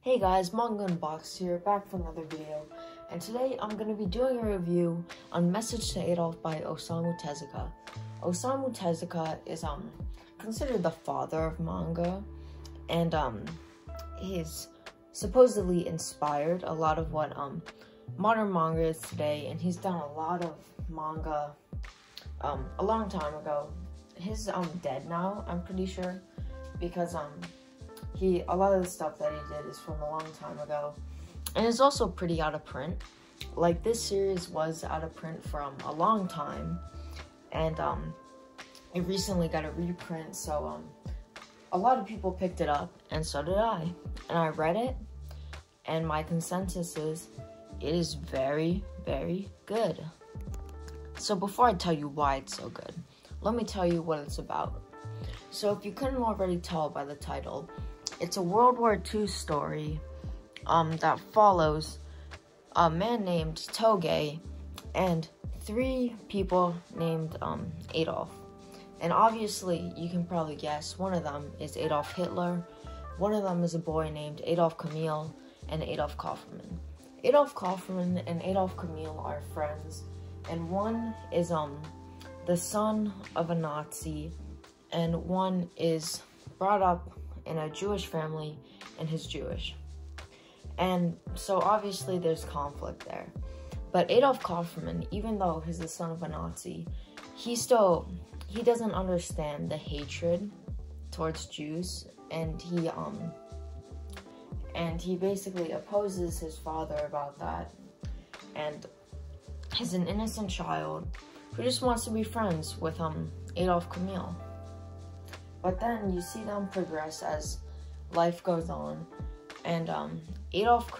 Hey guys, Manga Unboxed here, back for another video, and today I'm going to be doing a review on Message to Adolf by Osamu Tezuka. Osamu Tezuka is considered the father of manga, and he's supposedly inspired a lot of what modern manga is today, and he's done a lot of manga a long time ago. He's dead now, I'm pretty sure, because a lot of the stuff that he did is from a long time ago, and it's also pretty out of print. Like, this series was out of print from a long time, and it recently got a reprint, so a lot of people picked it up, and so did I. And I read it, and my consensus is it is very, very good. So before I tell you why it's so good, let me tell you what it's about. So if you couldn't already tell by the title, it's a World War II story that follows a man named Toge and three people named Adolf. And obviously, you can probably guess, one of them is Adolf Hitler, one of them is a boy named Adolf Camille, and Adolf Kaufmann. Adolf Kaufmann and Adolf Camille are friends, and one is the son of a Nazi, and one is brought up in a Jewish family and he's Jewish. And so obviously there's conflict there. But Adolf Kaufmann, even though he's the son of a Nazi, he doesn't understand the hatred towards Jews, and he basically opposes his father about that, and he's an innocent child who just wants to be friends with Adolf Camille. But then you see them progress as life goes on, and Adolf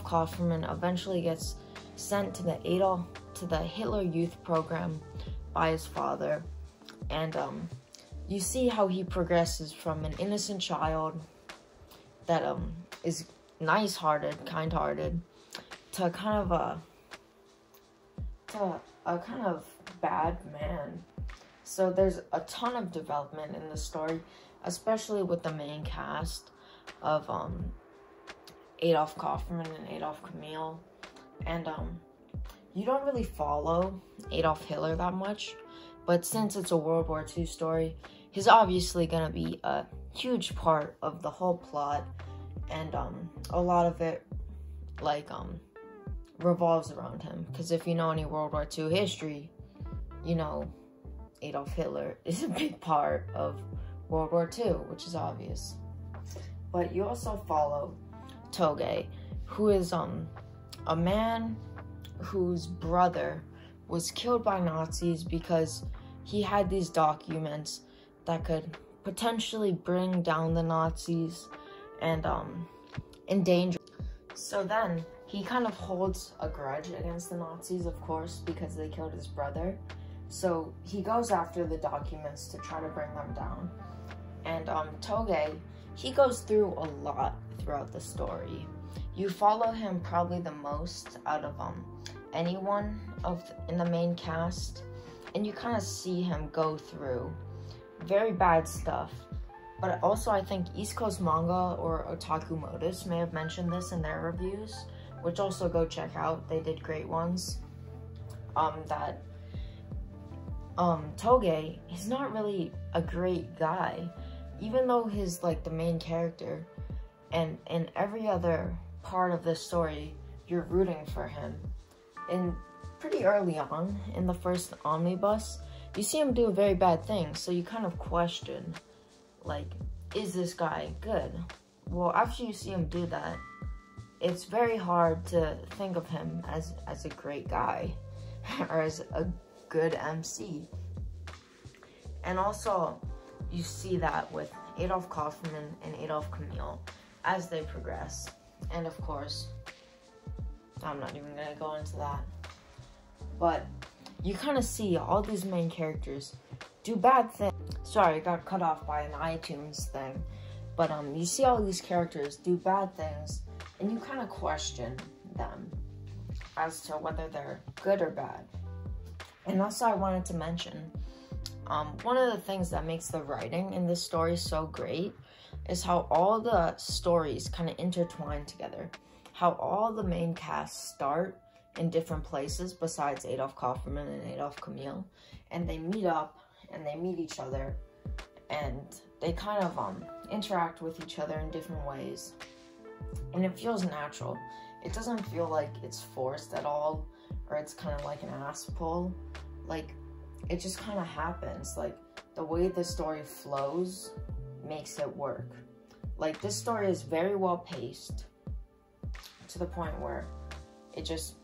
Kaufmann eventually gets sent to the Hitler Youth Program by his father, and you see how he progresses from an innocent child that is nice-hearted, kind-hearted, to a kind of bad man. So there's a ton of development in the story, especially with the main cast of Adolf Kaufmann and Adolf Camille. And you don't really follow Adolf Hitler that much, but since it's a World War II story, he's obviously gonna be a huge part of the whole plot, and a lot of it revolves around him. Because if you know any World War II history, you know Adolf Hitler is a big part of World War II, which is obvious. But you also follow Toge, who is a man whose brother was killed by Nazis because he had these documents that could potentially bring down the Nazis and endanger. So then he kind of holds a grudge against the Nazis, of course, because they killed his brother. So he goes after the documents to try to bring them down. And Toge, he goes through a lot throughout the story. You follow him probably the most out of anyone in the main cast, and you kind of see him go through very bad stuff. But also, I think East Coast Manga or Otaku Modus may have mentioned this in their reviews, which also go check out. They did great ones. That Toge, he's not really a great guy, even though he's the main character, and in every other part of this story you're rooting for him. And pretty early on in the first omnibus, you see him do a very bad thing, so you kind of question, is this guy good? Well, after you see him do that, it's very hard to think of him as a great guy or as a good MC. And also, you see that with Adolf Kaufmann and Adolf Camille as they progress. And of course, I'm not even gonna go into that. But you kind of see all these main characters do bad things. Sorry, I got cut off by an iTunes thing. But you see all these characters do bad things, and you kind of question them as to whether they're good or bad. And also, I wanted to mention, one of the things that makes the writing in this story so great is how all the stories kind of intertwine together. How all the main casts start in different places besides Adolph Kaufman and Adolph Camille, and they meet up and they meet each other, and they kind of interact with each other in different ways, and it feels natural. It doesn't feel like it's forced at all, or it's kind of like an ass pull. Like, it just kind of happens. Like, the way the story flows makes it work. Like, this story is very well paced to the point where I just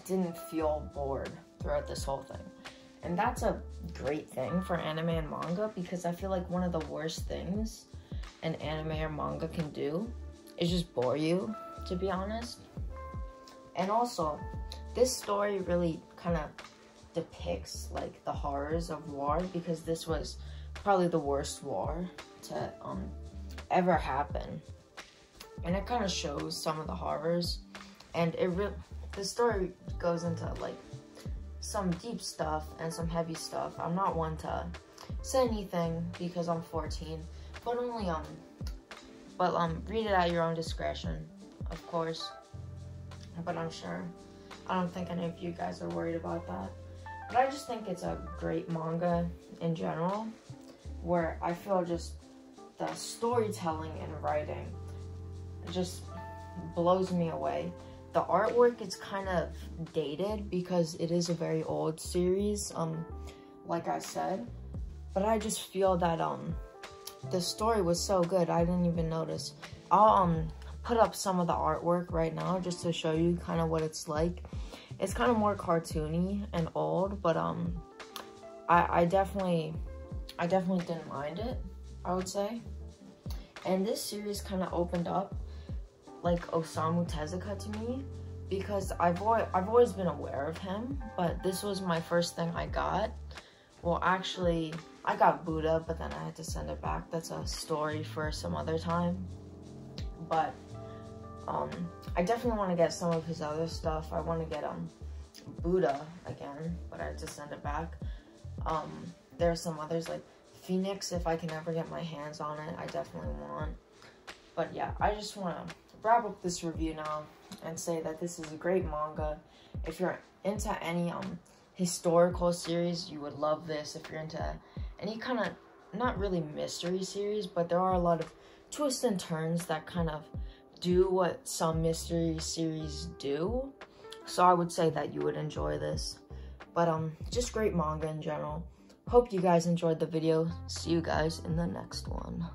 didn't feel bored throughout this whole thing. And that's a great thing for anime and manga, because I feel like one of the worst things an anime or manga can do is just bore you, to be honest. And also, this story really kind of depicts like the horrors of war, because this was probably the worst war to ever happen, and it kind of shows some of the horrors, and the story goes into like some deep stuff and some heavy stuff. I'm not one to say anything because I'm 14, but only read it at your own discretion, of course. But I don't think any of you guys are worried about that. But I just think it's a great manga in general, where I feel just the storytelling and writing just blows me away. The artwork is kind of dated because it is a very old series, like I said, but I just feel that the story was so good I didn't even notice. I'll put up some of the artwork right now just to show you kind of what it's like. It's kind of more cartoony and old, but I definitely didn't mind it, I would say. And this series kind of opened up like Osamu Tezuka to me, because I've always been aware of him, but this was my first thing I got. Well, actually, I got Buddha, but then I had to send it back. That's a story for some other time. But I definitely want to get some of his other stuff. I want to get Buddha again, but I had to send it back. There are some others like Phoenix, if I can ever get my hands on it, I definitely want. But yeah, I just want to wrap up this review now and say that this is a great manga. If you're into any historical series, you would love this. If you're into any kind of, not really mystery series, but there are a lot of twists and turns that kind of do what some mystery series do, so I would say that you would enjoy this. But just great manga in general. Hope you guys enjoyed the video. See you guys in the next one.